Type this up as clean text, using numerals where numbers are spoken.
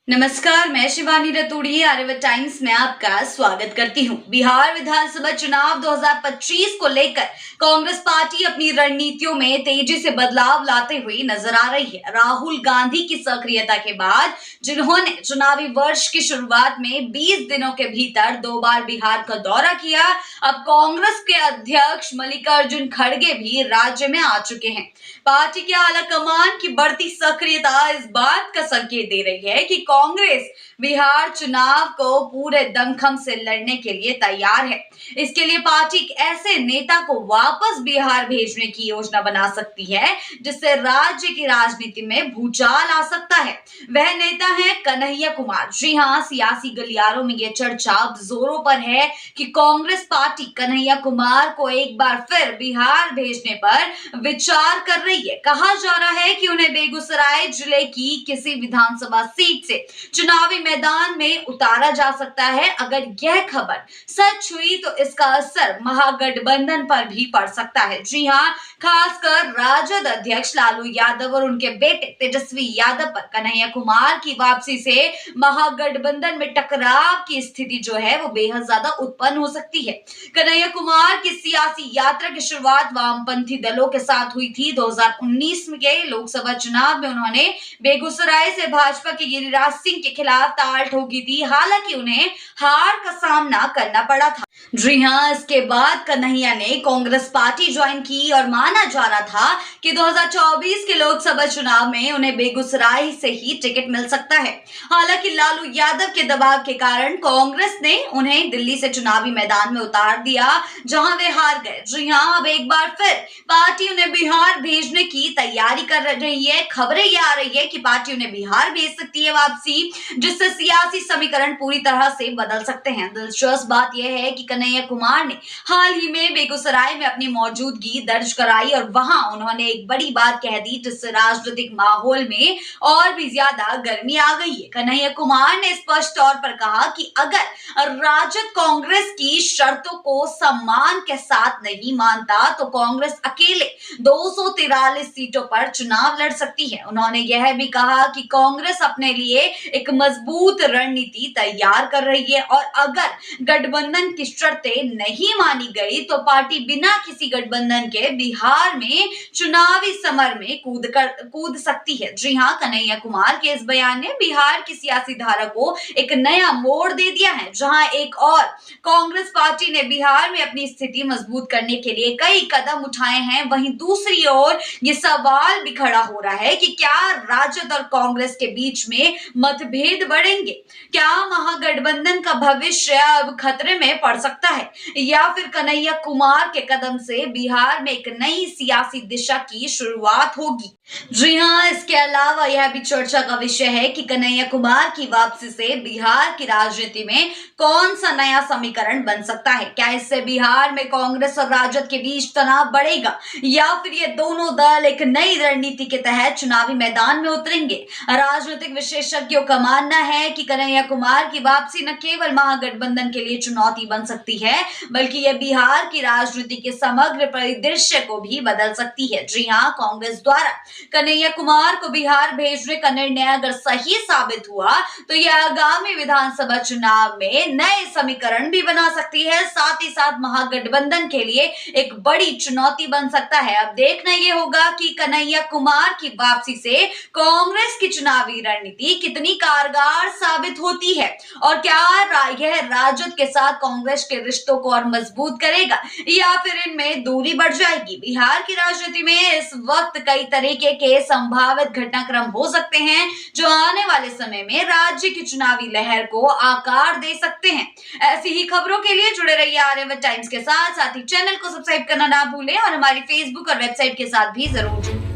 नमस्कार, मैं शिवानी रतूड़ी आर्यव्रत टाइम्स में आपका स्वागत करती हूं। बिहार विधानसभा चुनाव 2025 को लेकर कांग्रेस पार्टी अपनी रणनीतियों में तेजी से बदलाव लाते हुए नजर आ रही है। राहुल गांधी की सक्रियता के बाद जिन्होंने चुनावी वर्ष की शुरुआत में 20 दिनों के भीतर 2 बार बिहार का दौरा किया, अब कांग्रेस के अध्यक्ष मल्लिकार्जुन खड़गे भी राज्य में आ चुके हैं। पार्टी के आला कमान की बढ़ती सक्रियता इस बात का संकेत दे रही है कि कांग्रेस बिहार चुनाव को पूरे दमखम से लड़ने के लिए तैयार है। इसके लिए पार्टी ऐसे नेता को वापस बिहार भेजने की योजना बना सकती है जिससे राज्य की राजनीति में भूचाल आ सकता है। वह नेता है कन्हैया कुमार। जी हां, सियासी गलियारों में यह चर्चा जोरों पर है कि कांग्रेस पार्टी कन्हैया कुमार को एक बार फिर बिहार भेजने पर विचार कर रही है। कहा जा रहा है कि उन्हें बेगूसराय जिले की किसी विधानसभा सीट से चुनावी मैदान में उतारा जा सकता है। अगर यह खबर सच हुई तो इसका असर महागठबंधन पर भी पड़ सकता है। जी हां, खासकर राजद अध्यक्ष लालू यादव और उनके बेटे तेजस्वी यादव पर कन्हैया कुमार की वापसी से महागठबंधन में टकराव की स्थिति जो है वो बेहद ज्यादा उत्पन्न हो सकती है। कन्हैया कुमार की सियासी यात्रा की शुरुआत वामपंथी दलों के साथ हुई थी। 2019 के लोकसभा चुनाव में उन्होंने बेगूसराय से भाजपा के गिरिराज सिंह के खिलाफ ताल ठोकी थी। हालांकि उन्हें हार का सामना करना पड़ा था। जी हां, इसके बाद कन्हैया ने कांग्रेस पार्टी ज्वाइन की और माना जा रहा था कि 2024 के लोकसभा चुनाव में उन्हें बेगूसराय से ही टिकट मिल सकता है। हालांकि लालू यादव के दबाव के कारण कांग्रेस ने उन्हें दिल्ली से चुनावी मैदान में उतार दिया, जहां वे हार गए। जी हां, अब एक बार फिर पार्टी उन्हें बिहार भेजने की तैयारी कर रही है। खबरें ये आ रही है कि पार्टी उन्हें बिहार भेज सकती है वापसी, जिससे सियासी समीकरण पूरी तरह से बदल सकते हैं। दिलचस्प बात यह है कि कन्हैया कुमार ने हाल ही में बेगूसराय में अपनी मौजूदगी दर्ज कराई और वहां उन्होंने एक बड़ी बात कह दी जिससे राजनीतिक माहौल में और भी ज्यादा गर्मी आ गई है। कन्हैया कुमार ने स्पष्ट तौर पर कहा कि अगर राजद कांग्रेस की शर्तों को सम्मान के साथ नहीं मानता तो कांग्रेस अकेले 243 सीटों पर चुनाव लड़ सकती है। उन्होंने यह भी कहा कि कांग्रेस अपने लिए एक मजबूत रणनीति तैयार कर रही है और अगर गठबंधन की शर्तें नहीं मानी गई तो पार्टी बिना किसी गठबंधन के बिहार में चुनावी समर में कूद सकती है। जी हां, कन्हैया कुमार के इस बयान ने बिहार की सियासी धारा को एक नया मोड़ दे दिया है। जहां एक और कांग्रेस पार्टी ने बिहार में अपनी स्थिति मजबूत करने के लिए कई कदम उठाए हैं, वहीं दूसरी ओर ये सवाल भी खड़ा हो रहा है कि क्या राजद और कांग्रेस के बीच में मतभेद बढ़ेंगे? क्या महागठबंधन का भविष्य अब खतरे में पड़ सकता है या फिर कन्हैया कुमार के कदम से बिहार में एक नई सियासी दिशा की शुरुआत होगी? जी हां, इसके अलावा यह भी चर्चा का विषय है कि कन्हैया कुमार की वापसी से बिहार की राजनीति में कौन सा नया समीकरण बन सकता है। क्या इससे बिहार में कांग्रेस और राजद के बीच तनाव बढ़ेगा या फिर ये दोनों दल एक नई रणनीति के तहत चुनावी मैदान में उतरेंगे? राजनीतिक विशेषज्ञों का मानना है कि कन्हैया कुमार की वापसी न केवल महागठबंधन के लिए चुनौती बन सकती है बल्कि यह बिहार की राजनीति के समग्र परिदृश्य को भी बदल सकती है। जी हां, कांग्रेस द्वारा कन्हैया कुमार को बिहार भेजने का निर्णय अगर सही साबित हुआ तो यह आगामी विधानसभा चुनाव में नए समीकरण भी बना सकती है, साथ ही साथ महागठबंधन के लिए एक बड़ी चुनौती बन सकता है। अब देखना यह होगा कि कन्हैया कुमार की वापसी से कांग्रेस की चुनावी रणनीति कितनी कारगर साबित होती है और क्या यह राजद के साथ कांग्रेस के रिश्तों को और मजबूत करेगा या फिर इनमें दूरी बढ़ जाएगी। बिहार की राजनीति में इस वक्त कई तरीके के संभावित घटनाक्रम हो सकते हैं जो आने वाले समय में राज्य की चुनावी लहर को आकार दे सकते हैं। ऐसी ही खबरों के लिए जुड़े रहिए आर्यव्रत टाइम्स के साथ ही चैनल को सब्सक्राइब करना ना भूलें और हमारी फेसबुक और वेबसाइट के साथ भी जरूर जुड़ें।